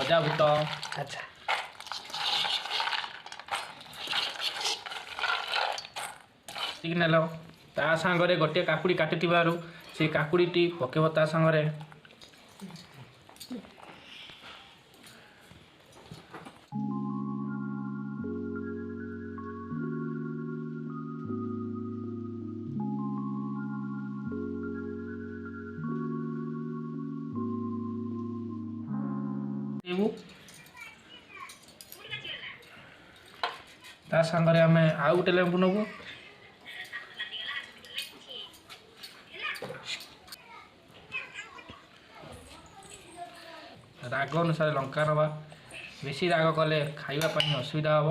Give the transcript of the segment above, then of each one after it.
भजा बुट अच्छा नेल ता सांगरे गोटे काकुड़ी काटी से काकुड़ी पकेब ता सांगरे ता सांगरे आम आउ गोटे लेंबू नबू राग अनुसार लंका नवा बेसी राग कले खाइबापी असुविधा हम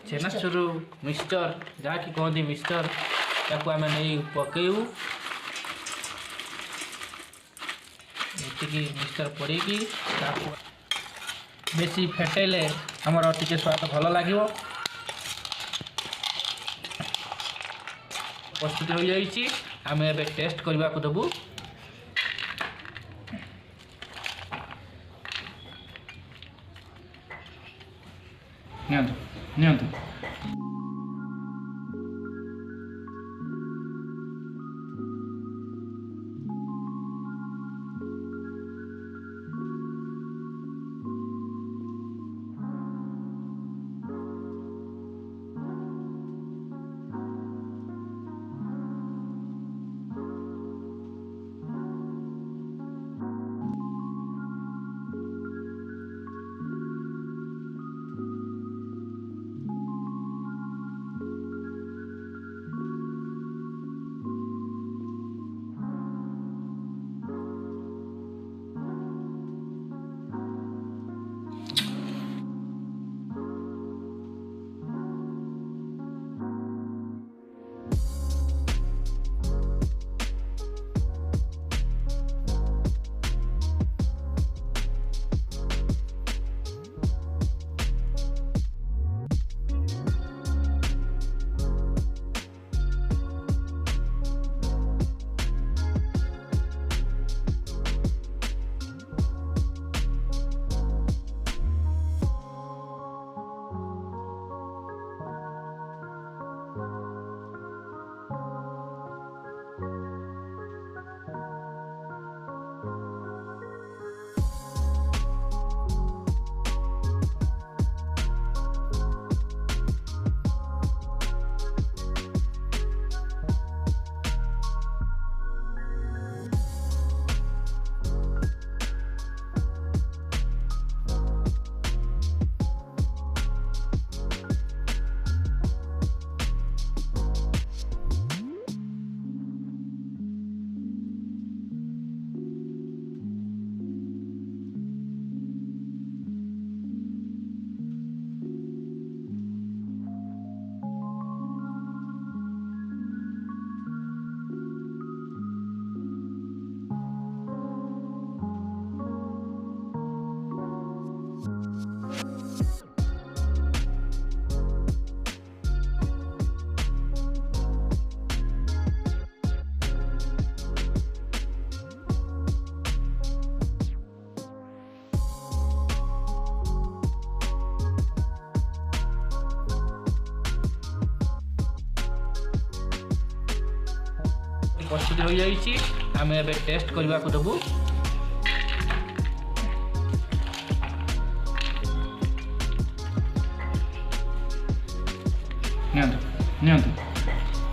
चेनाचुरु मिक्सचर जहाँकि कहते मिक्सचर ताकू आम नहीं पकेबू मिक्सचर पड़ेगी बेसी फेटेले आमर टिके स्वाद भल लगे प्रस्तुत हो जाइए आम ए टेस्ट करने को देबू नियंतु प्रस्तुत हो जाइए आम ए टेस्ट करने को देबू नियंतु